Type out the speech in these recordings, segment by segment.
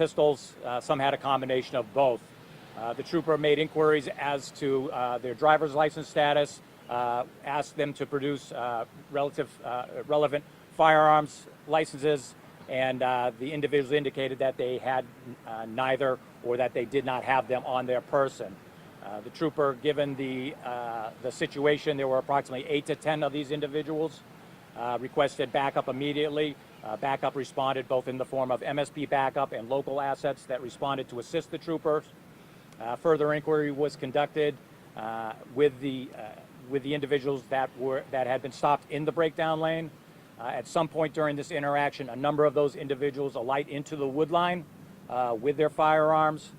pistols. Some had a combination of both. The trooper made inquiries as to their driver's license status, asked them to produce relevant firearms licenses, and the individuals indicated that they had neither, or that they did not have them on their person. The trooper, given the situation, there were approximately 8 to 10 of these individuals, requested backup immediately. Backup responded both in the form of MSP backup and local assets that responded to assist the troopers. Further inquiry was conducted with the individuals that had been stopped in the breakdown lane. At some point during this interaction, a number of those individuals alight into the wood line with their firearms.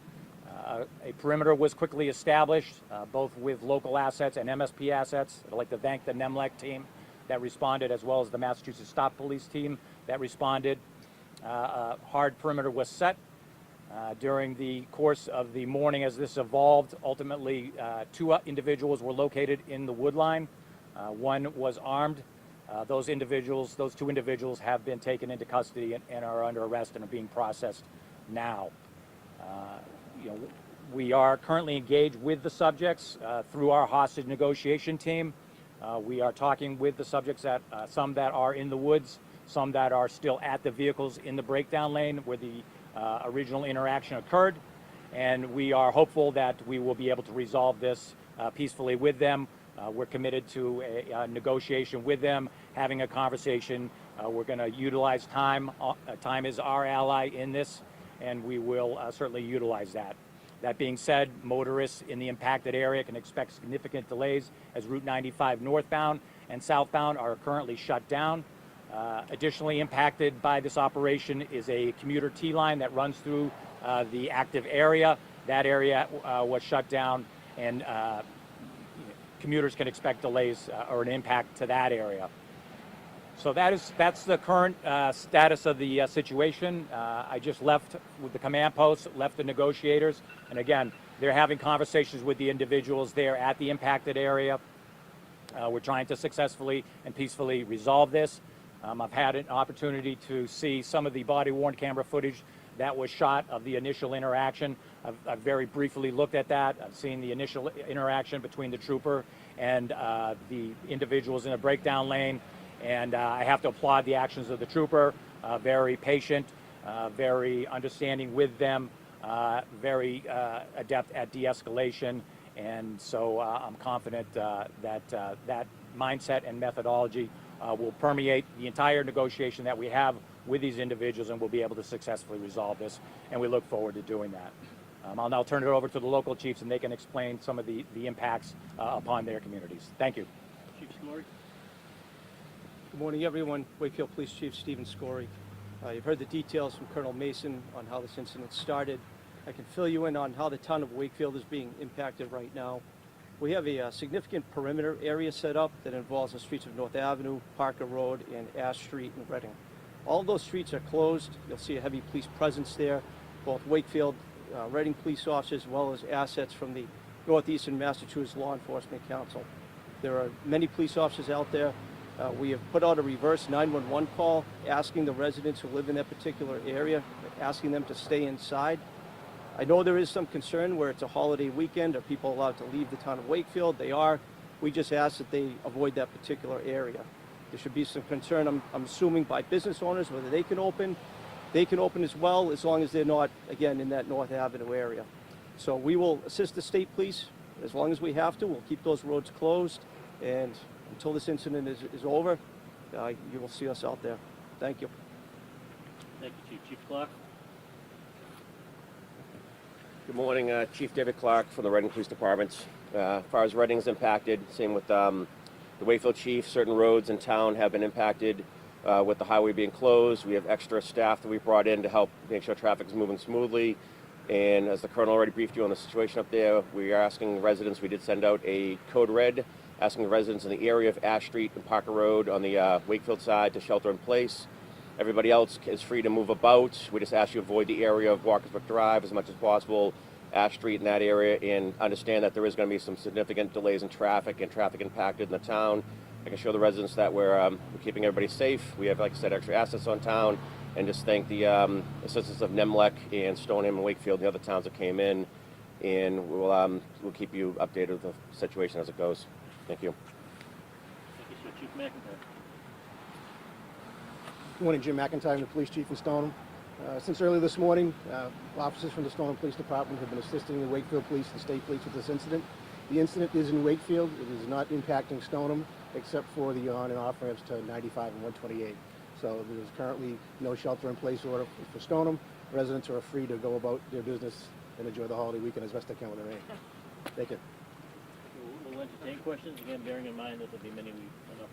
A perimeter was quickly established, both with local assets and MSP assets. I'd like to thank the NEMLEC team that responded, as well as the Massachusetts Stop Police team that responded. A hard perimeter was set. During the course of the morning as this evolved, ultimately 2 individuals were located in the wood line. One was armed. Those 2 individuals have been taken into custody and are under arrest and are being processed now. We are currently engaged with the subjects through our hostage negotiation team. We are talking with the subjects, some that are in the woods, some that are still at the vehicles in the breakdown lane where the original interaction occurred, and we are hopeful that we will be able to resolve this peacefully with them. We're committed to a negotiation with them, having a conversation. We're going to utilize time. Time is our ally in this, and we will certainly utilize that. That being said, motorists in the impacted area can expect significant delays as Route 95 northbound and southbound are currently shut down. Additionally impacted by this operation is a commuter T-line that runs through the active area. That area was shut down, and commuters can expect delays or an impact to that area. So that's the current status of the situation. I just left with the command post, left the negotiators, and again, they're having conversations with the individuals there at the impacted area. We're trying to successfully and peacefully resolve this. I've had an opportunity to see some of the body-worn camera footage that was shot of the initial interaction. I've very briefly looked at that. I've seen the initial interaction between the trooper and the individuals in the breakdown lane. And I have to applaud the actions of the trooper, very patient, very understanding with them, very adept at de-escalation. And so I'm confident that that mindset and methodology will permeate the entire negotiation that we have with these individuals, and we'll be able to successfully resolve this, and we look forward to doing that. I'll now turn it over to the local chiefs, and they can explain some of the impacts upon their communities. Thank you. Chief Scory. Good morning, everyone. Wakefield Police Chief Stephen Scory. You've heard the details from Colonel Mason on how this incident started. I can fill you in on how the town of Wakefield is being impacted right now. We have a significant perimeter area set up that involves the streets of North Avenue, Parker Road, and Ash Street in Reading. All of those streets are closed. You'll see a heavy police presence there, both Wakefield, Reading police officers, as well as assets from the Northeastern Massachusetts Law Enforcement Council. There are many police officers out there. We have put out a reverse 911 call asking the residents who live in that particular area, asking them to stay inside. I know there is some concern where it's a holiday weekend. Are people allowed to leave the town of Wakefield? They are. We just ask that they avoid that particular area. There should be some concern, I'm assuming, by business owners, whether they can open. They can open as well, as long as they're not, again, in that North Avenue area. So we will assist the state police as long as we have to. We'll keep those roads closed, and until this incident is over, you will see us out there. Thank you. Thank you, Chief. Chief Clark. Good morning, Chief David Clark from the Reading Police Department. As far as Reading is impacted, same with the Wakefield Chief. Certain roads in town have been impacted with the highway being closed. We have extra staff that we brought in to help make sure traffic is moving smoothly. And as the Colonel already briefed you on the situation up there, we are asking residents, we did send out a code red, asking the residents in the area of Ash Street and Parker Road on the Wakefield side to shelter in place. Everybody else is free to move about. We just ask you to avoid the area of Walkersburg Drive as much as possible, Ash Street in that area, and understand that there is going to be some significant delays in traffic and traffic impacted in the town. I can show the residents that we're keeping everybody safe. We have, like I said, extra assets on town, and just thank the assistance of Nemlec and Stoneham and Wakefield, the other towns that came in, and we'll keep you updated with the situation as it goes. Thank you. Thank you, sir. Chief McIntyre. Good morning, Jim McIntyre, the police chief in Stoneham. Since early this morning, officers from the Stoneham Police Department have been assisting the Wakefield Police and State Police with this incident. The incident is in Wakefield. It is not impacting Stoneham, except for the on and off ramps to 95 and 128. So there is currently no shelter-in-place order for Stoneham. Residents are free to go about their business and enjoy the holiday weekend as best they can with the rain. Thank you. We'll entertain questions, again, bearing in mind that there'll be many we are not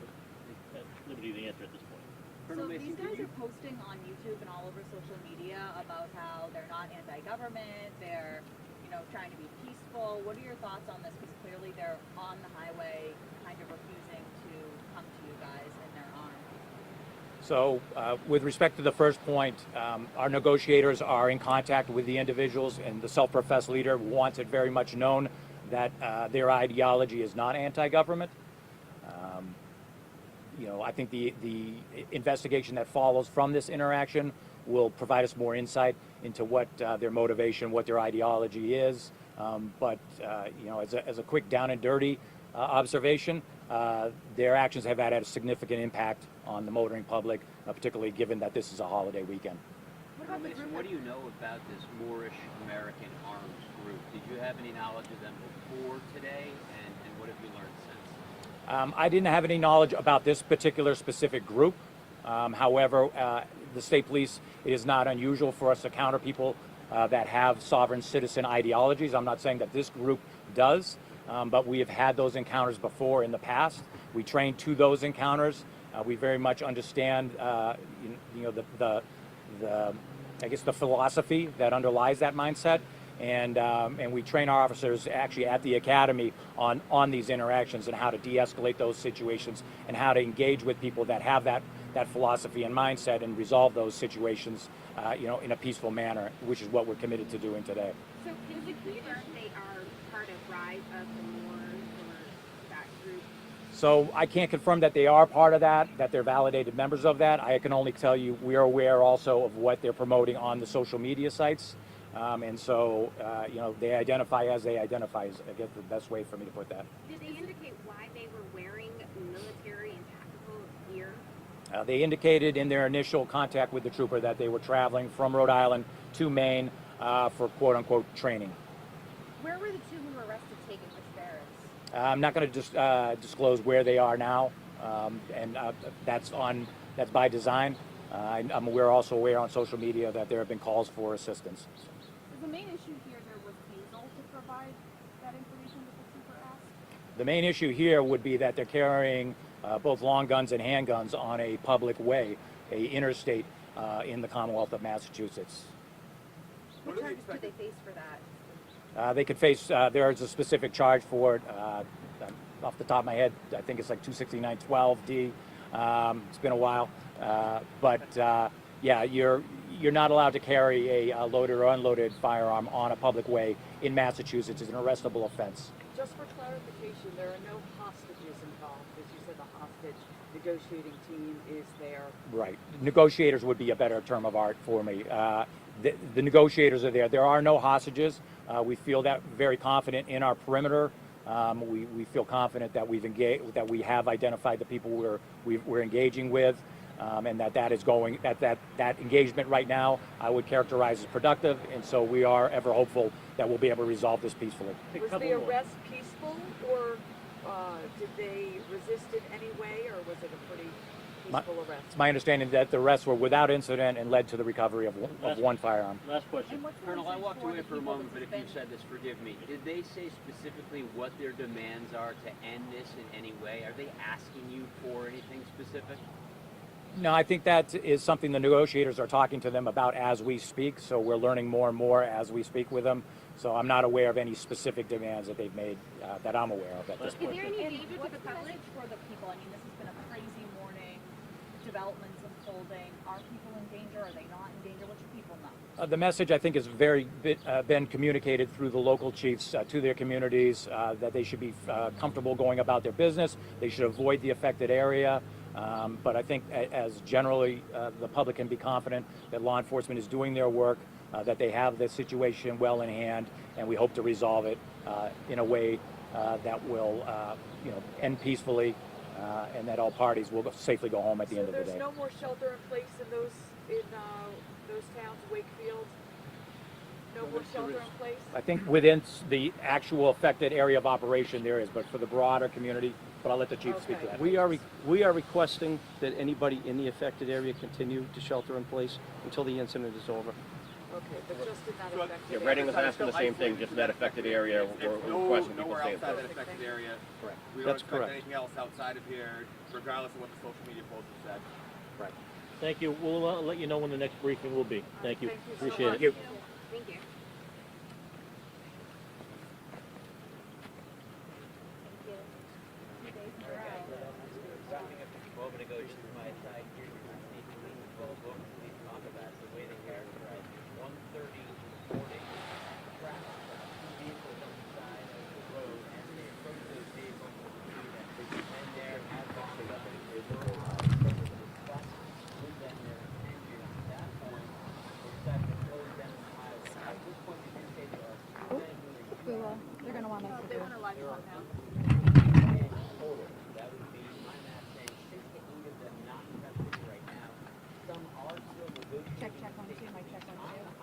at liberty to answer at this point. So these guys are posting on YouTube and all over social media about how they're not anti-government, they're, trying to be peaceful. What are your thoughts on this? Because clearly they're on the highway, kind of refusing to come to you guys in their honor. So with respect to the first point, our negotiators are in contact with the individuals, and the self-professed leader wants it very much known that their ideology is not anti-government. I think the investigation that follows from this interaction will provide us more insight into what their motivation, what their ideology is. But as a quick down and dirty observation, their actions have had a significant impact on the motoring public, particularly given that this is a holiday weekend. What do you know about this Moorish American armed group? Did you have any knowledge of them before today, and what have you learned since? I didn't have any knowledge about this particular specific group. However, the state police, it is not unusual for us to counter people that have sovereign citizen ideologies. I'm not saying that this group does, but we have had those encounters before in the past. We train to those encounters. We very much understand, the philosophy that underlies that mindset, and we train our officers actually at the academy on these interactions and how to de-escalate those situations and how to engage with people that have that philosophy and mindset and resolve those situations, in a peaceful manner, which is what we're committed to doing today. So is it clear they are part of Rise of the Moors or that group? So I can't confirm that they are part of that they're validated members of that. I can only tell you we are aware also of what they're promoting on the social media sites. And so, they identify as they identify is, I guess, the best way for me to put that. Did they indicate why they were wearing military and tactical gear? They indicated in their initial contact with the trooper that they were traveling from Rhode Island to Maine for quote-unquote training. Where were the two who were arrested taken? Which barracks? I'm not going to disclose where they are now, and that's by design. We're also aware on social media that there have been calls for assistance. Is the main issue here their refusal to provide that information that the trooper asked? The main issue here would be that they're carrying both long guns and handguns on a public way, a interstate in the Commonwealth of Massachusetts. What charges do they face for that? They could face, there is a specific charge for it. Off the top of my head, I think it's like 269-12D. It's been a while. You're not allowed to carry a loaded or unloaded firearm on a public way in Massachusetts. It's an arrestable offense. Just for clarification, there are no hostages involved. As you said, the hostage negotiating team is there. Right. Negotiators would be a better term of art for me. The negotiators are there. There are no hostages. We feel that very confident in our perimeter. We feel confident that we have identified the people we're engaging with. And that is going, that engagement right now I would characterize as productive, and so we are ever hopeful that we'll be able to resolve this peacefully. Was the arrest peaceful, or did they resist in any way, or was it a pretty peaceful arrest? It's my understanding that the arrests were without incident and led to the recovery of one firearm. Last question. Colonel, I walked away for a moment, but if you said this, forgive me. Did they say specifically what their demands are to end this in any way? Are they asking you for anything specific? No, I think that is something the negotiators are talking to them about as we speak, so we're learning more and more as we speak with them. So I'm not aware of any specific demands that they've made that I'm aware of at this point. Is there any danger to What's the the public? message for the people? I mean, this has been a crazy morning, developments unfolding. Are people in danger? Are they not in danger? What should people know? The message, I think, has been communicated through the local chiefs to their communities that they should be comfortable going about their business. They should avoid the affected area. But I think as generally the public can be confident that law enforcement is doing their work, that they have the situation well in hand, and we hope to resolve it in a way that will end peacefully, and that all parties will safely go home at the end of the So day. there's no more shelter in place in those towns, Wakefield? No more shelter in place? I think within the actual affected area of operation there is, but for the broader community, but I'll let the chief speak to that. We are requesting that anybody in the affected area continue to shelter in place until the incident is over. Okay, but just in that affected Yeah, area. Reading is asking the same thing, just in that affected area. We're requesting people Nowhere stay in outside place. that affected area. Correct. We don't That's expect correct. anything else outside of here, regardless of what the social media posts have said. Right. Thank you. We'll let you know when the next briefing will be. Thank you. Thank you so Appreciate much. it. Thank you. They're gonna want us to do. Check 1, 2, mic check 1, 2.